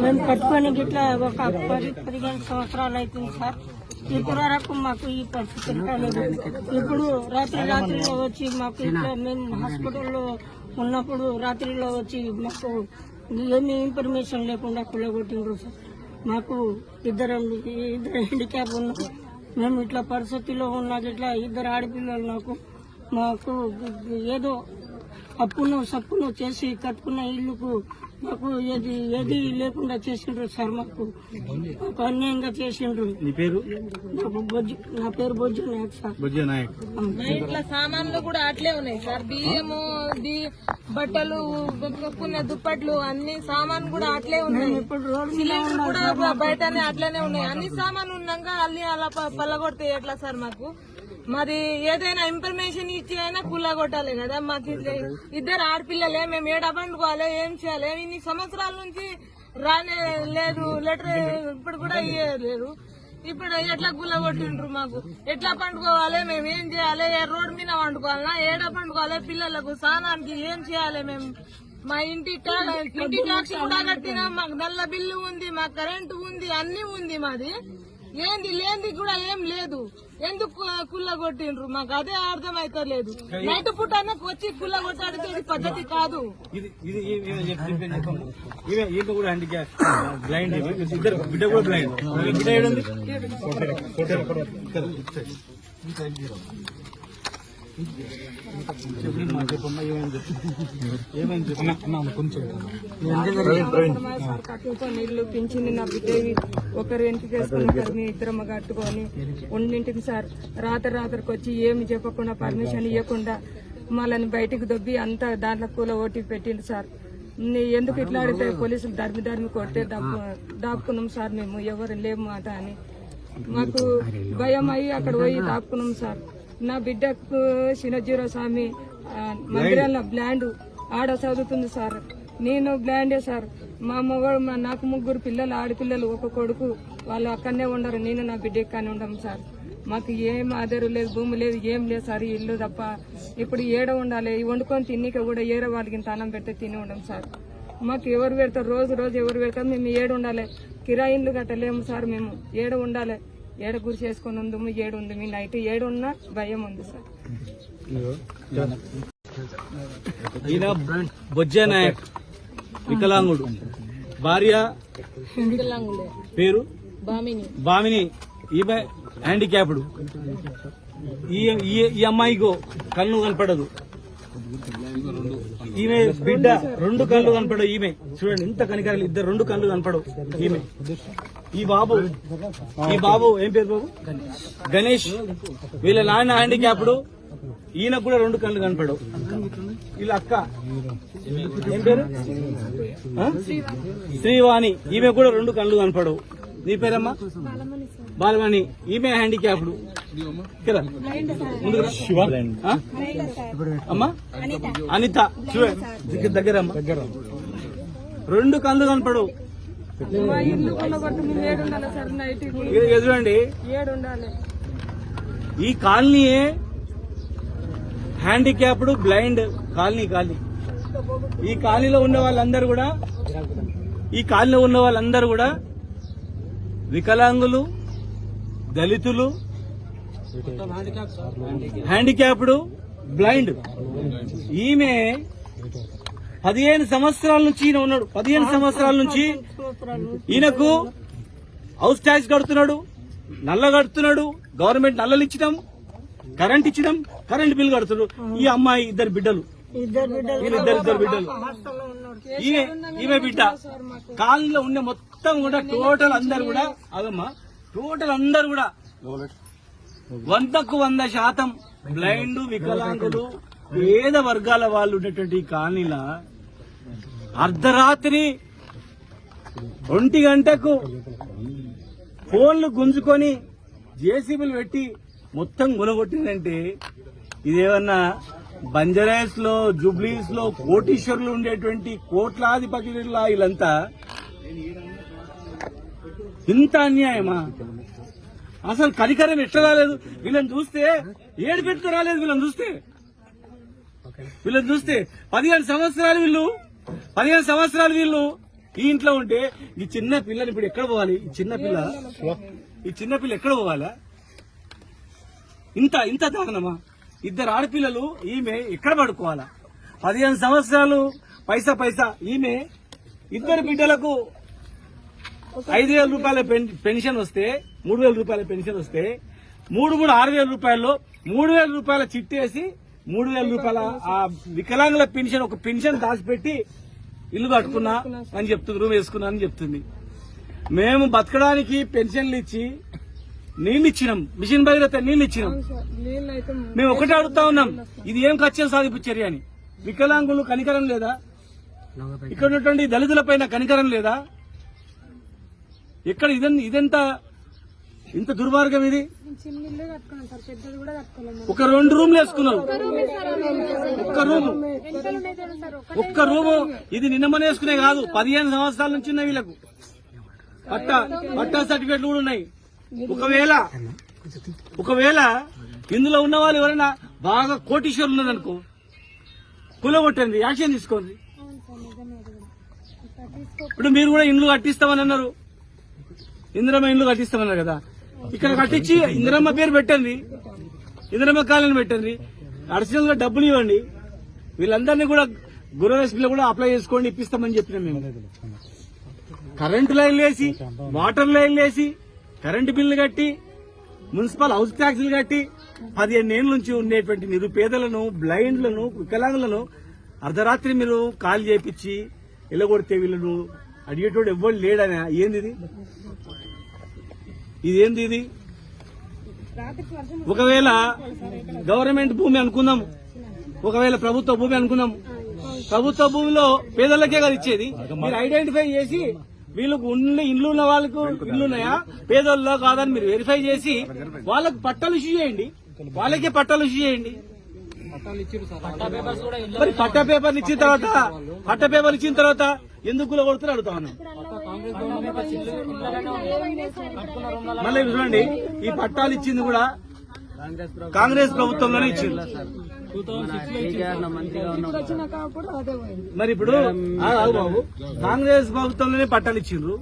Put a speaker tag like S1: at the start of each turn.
S1: మేము కట్టుకొని గిట్లా ఒక 15 సంవత్సరాలు అవుతుంది సార్. ఇప్పుడు వరకు మాకు ఈ పరిస్థితి కాలేదు. ఇప్పుడు రాత్రిలో వచ్చి మాకు ఇట్లా మేము హాస్పిటల్లో ఉన్నప్పుడు రాత్రిలో వచ్చి మాకు ఏమి ఇన్ఫర్మేషన్ లేకుండా కుల్లగొట్టిండ్రు సార్. మాకు ఇద్దరు హ్యాండిక్యాప్ ఉన్నాం. మేము ఇట్లా పరిస్థితిలో ఉన్నాక ఇట్లా ఇద్దరు ఆడపిల్లలు మాకు ఏదో అప్పును సప్పును చేసి కట్టుకున్న ఇల్లుకు మాకు ఏది లేకుండా చేసిండ్రు సార్. మాకు అన్యాయంగా చేసిండ్రు. నా పేరు బొజ్జు నాయక్ సార్.
S2: ఇట్లా సామాన్లు కూడా అట్లే ఉన్నాయి సార్. బియ్యము, బట్టలు, కొనుక్కునే దుప్పట్లు అన్ని సామాన్లు కూడా అట్లే ఉన్నాయి. సిలిండర్ కూడా బయటనే అట్లనే ఉన్నాయి. అన్ని సామాన్లు ఉన్నాక అన్ని అలా పల్లగొడితే ఎట్లా సార్? మాది ఏదైనా ఇన్ఫర్మేషన్ ఇచ్చి అయినా కుల్లగొట్టాలి కదా. మాకు ఇద్దరు ఆడపిల్లలే, మేము ఏడ పండుకోవాలి, ఏం చేయాలి? ఇన్ని సంవత్సరాల నుంచి రానే లేదు లెటర్, ఇప్పుడు కూడా ఇయ్యలేదు. ఇప్పుడు ఎట్లా కుల్లగొట్టిండ్రు? మాకు ఎట్లా పండుకోవాలి? మేము ఏం చేయాలి? ఏ రోడ్డు మీద పండుకోవాలన్నా, ఏడ పండుకోవాలి? పిల్లలకు స్నానానికి ఏం చేయాలి? మేము మా ఇంటి ట్యాక్స్ కూడా కట్టినా, మాకు నల్ల బిల్లు ఉంది, మాకు కరెంటు ఉంది, అన్ని ఉంది. మాది ఏంది లేనిది కూడా ఏం లేదు. ఎందుకు కుల్లగొట్టిండ్రు? మాకు అదే అర్థం అయితే లేదు. నైట్ పూట వచ్చి కుల్లగొట్టాడితే ఇది పద్ధతి కాదు. కట్టుకొని ఇల్లు పింఛింది నా బిడ్డ ఒకరు ఇంటికి వేసుకుని ఒకరు మీ ఇద్దరమ్మ కట్టుకొని ఉండింటికి సార్. రాత్రికి వచ్చి ఏమి చెప్పకుండా పర్మిషన్ ఇవ్వకుండా మళ్ళీ బయటికి దొబ్బి అంతా దాంట్లో కూల ఓటీ పెట్టిండు సార్. ఎందుకు ఇట్లా అడిగితే పోలీసులు ధర్మి కొట్టే దాపుకున్నాం సార్. మేము ఎవరు లేము మాట అని మాకు భయం అయ్యి అక్కడ పోయి దాపుకున్నాం సార్. నా బిడ్డకు శినజీరో స్వామి మందిరంలో బ్లాండ్ ఆడ చదువుతుంది సార్. నేను బ్లాండే సార్. మా మగవాడు నాకు 3 పిల్లలు, ఆడపిల్లలు, ఒక కొడుకు. వాళ్ళు అక్కడనే ఉండరు. నేను నా బిడ్డ ఇక్కడనే ఉండము సార్. మాకు ఏం ఆధారం లేదు, భూమి లేదు, ఏం లేదు సార్. ఇల్లు తప్ప ఇప్పుడు ఏడ ఉండాలి? వండుకొని తిన్నిక కూడా ఏరే వాళ్ళకి తానం పెడితే తిని ఉండం సార్. మాకు ఎవరు పెడతారు? రోజు ఎవరు పెడతారు? మేము ఏడు ఉండాలి? కిరాయిన్లు కట్టలేము సార్. మేము ఏడ ఉండాలి? ఏడ గురి చేసుకుని ఉందము, ఏడు ఉంది. మీ నైట్ ఏడు ఉన్నా భయం ఉంది సార్.
S3: ఈయన బొజ్జే నాయక్, వికలాంగుడు. భార్య పేరు బామిని, ఈమె హ్యాండిక్యాప్డ్. ఈ అమ్మాయికి కళ్ళు కనపడదు. ఈమె బిడ్డ 2 కళ్ళు కనపడవు. ఈమె చూడండి ఇంత కనికరాలు, ఇద్దరు 2 కళ్ళు కనపడవు. ఈమె ఈ బాబు ఏం పేరు బాబు? గణేష్. వీళ్ళ నాన్న హ్యాండిక్యాప్డ్. ఈయనకు కూడా 2 కళ్ళు కనపడవు. వీళ్ళ అక్క ఏం పేరు? శ్రీవాణి. ఈమె కూడా 2 కళ్ళు కనపడవు. నీ పేరమ్మా? బాలమణి. ఈమె హ్యాండిక్యాప్డ్. అమ్మా అనిత. దగ్గర 2 కళ్ళు కనపడవు. ఎదురండి ఈ కాలనీయే హ్యాండిక్యాప్డ్ బ్లైండ్ కాలనీ. ఈ కాలనీలో ఉన్న వాళ్ళందరూ కూడా వికలాంగులు, దళితులు, హ్యాండిక్యాప్డ్, బ్లైండ్. ఈమె 15 సంవత్సరాల నుంచి ఈయన ఉన్నాడు. 15 సంవత్సరాల నుంచి ఈయనకు హౌస్ ట్యాక్స్ కడుతున్నాడు, నల్ల కడుతున్నాడు. గవర్నమెంట్ నల్లలు ఇచ్చినాం, కరెంట్ ఇచ్చినాం, కరెంట్ బిల్ కడుతున్నాడు. ఈ అమ్మాయి ఇద్దరు బిడ్డలు. ఈమె బిడ్డ. కాలనీలో ఉన్న మొత్తం కూడా టోటల్ అందరు కూడా 100కు 100% బ్లైండ్, వికలాంగులు, పేద వర్గాల వాళ్ళు ఉన్నటువంటి కాలనీలో అర్ధరాత్రి 1 గంటకు ఫోన్లు గుంజుకొని జేసీబీలు పెట్టి మొత్తం గుణగొట్టిందంటే ఇదేమన్నా బంజారాస్ లో, జూబ్లీస్ లో కోటీశ్వరులు ఉండేటువంటి కోట్లాధిపతుల వీళ్ళంతా ఇంత అన్యాయమా? అసలు కనికరం ఎట్లా రాలేదు? వీళ్ళని చూస్తే ఏడు పెట్టుకు రాలేదు. వీళ్ళని చూస్తే 15 సంవత్సరాలు వీళ్ళు ఈ ఇంట్లో ఉంటే ఈ చిన్న పిల్లని ఇప్పుడు ఎక్కడ పోవాలి? ఈ చిన్న పిల్ల ఎక్కడ పోవాలా? ఇంత దారుణమా? ఇద్దరు ఆడపిల్లలు, ఈమె ఎక్కడ పడుకోవాలా? 15 సంవత్సరాలు పైసా ఈమె ఇద్దరు బిడ్డలకు 5,000 రూపాయల పెన్షన్ వస్తే 3,000 రూపాయల పెన్షన్ వస్తే 6,000 రూపాయల్లో 3,000 రూపాయల చిట్టేసి 3,000 రూపాయల ఆ వికలాంగుల పెన్షన్ ఒక పెన్షన్ దాచిపెట్టి ఇల్లు కట్టుకున్నా అని చెప్తుంది, రూమ్ వేసుకున్నా అని చెప్తుంది. మేము బతకడానికి పెన్షన్లు ఇచ్చి నీళ్లు ఇచ్చినాం, మిషన్ భగీరథ నీళ్లు ఇచ్చినాం. మేము ఒకటే అడుగుతా ఉన్నాం, ఇది ఏం కక్షలు సాధింపు చర్య అని. వికలాంగులు కనికరం లేదా? ఇక్కడ ఉన్నటువంటి దళితుల పైన కనికరం లేదా? ఎక్కడ ఇదెంత ఇంత దుర్మార్గం ఇది? ఒక 2 రూమ్లు వేసుకున్నారు, ఒక్క రూము. ఇది నిన్నమని వేసుకునే కాదు, 15 సంవత్సరాల నుంచి ఉన్నాయి వీళ్ళకు. పట్టా సర్టిఫికెట్లు కూడా ఉన్నాయి. ఒకవేళ ఇందులో ఉన్న వాళ్ళు ఎవరైనా బాగా కోటీశ్వరులు ఉన్నారనుకో, కులగొట్టండి, యాక్షన్ తీసుకోండి. ఇప్పుడు మీరు కూడా ఇండ్లు కట్టిస్తామని అన్నారు, ఇందిరమ్మ ఇండ్లు కట్టిస్తామన్నారు కదా, ఇక్కడ కట్టించి ఇందిరమ్మ పేరు పెట్టండి, ఇందిరమ్మ కాలనీ పెట్టండి, అడిషనల్ గా డబ్బులు ఇవ్వండి. వీళ్ళందరినీ కూడా గృహలక్ష్మిలో కూడా అప్లై చేసుకోండి, ఇప్పిస్తామని చెప్పినాం మేము. కరెంటు లైన్లు వేసి, వాటర్ లైన్లు వేసి, కరెంటు బిల్లు కట్టి, మున్సిపల్ హౌస్ ట్యాక్సులు కట్టి 15 ఏళ్ల నుంచి ఉండేటువంటి నిరుపేదలను, బ్లైండ్లను, వికలాంగులను అర్ధరాత్రి మీరు కాల్ చేపించి ఎల్లగొడితే వీళ్ళను అడిగేటోడు ఎవ్వరు లేడని. ఏంది ఇది? ఒకవేళ గవర్నమెంట్ భూమి అనుకుందాం, ఒకవేళ ప్రభుత్వ భూమి అనుకుందాం, ప్రభుత్వ భూమిలో పేదలకే కదా ఇచ్చేది. మీరు ఐడెంటిఫై చేసి వీళ్ళకు ఇండ్లు ఉన్న వాళ్ళకు ఇల్లున్నాయా, పేదోళ్ళలో కాదని మీరు వెరిఫై చేసి వాళ్ళకు పట్టాలు ఇష్యూ చేయండి, వాళ్ళకే పట్టాలు ఇష్యూ చేయండి. మరి పట్టా పేపర్లు ఇచ్చిన తర్వాత ఎందుకు కొడుతున్నారు అడుగుతా ఉన్నాం. మళ్ళీ చూడండి, ఈ పట్టాలు ఇచ్చింది కూడా కాంగ్రెస్ ప్రభుత్వంలోనే ఇచ్చింది. మరి ఇప్పుడు బాబు కాంగ్రెస్ ప్రభుత్వంలోనే పట్టాలు ఇచ్చిండ్రు.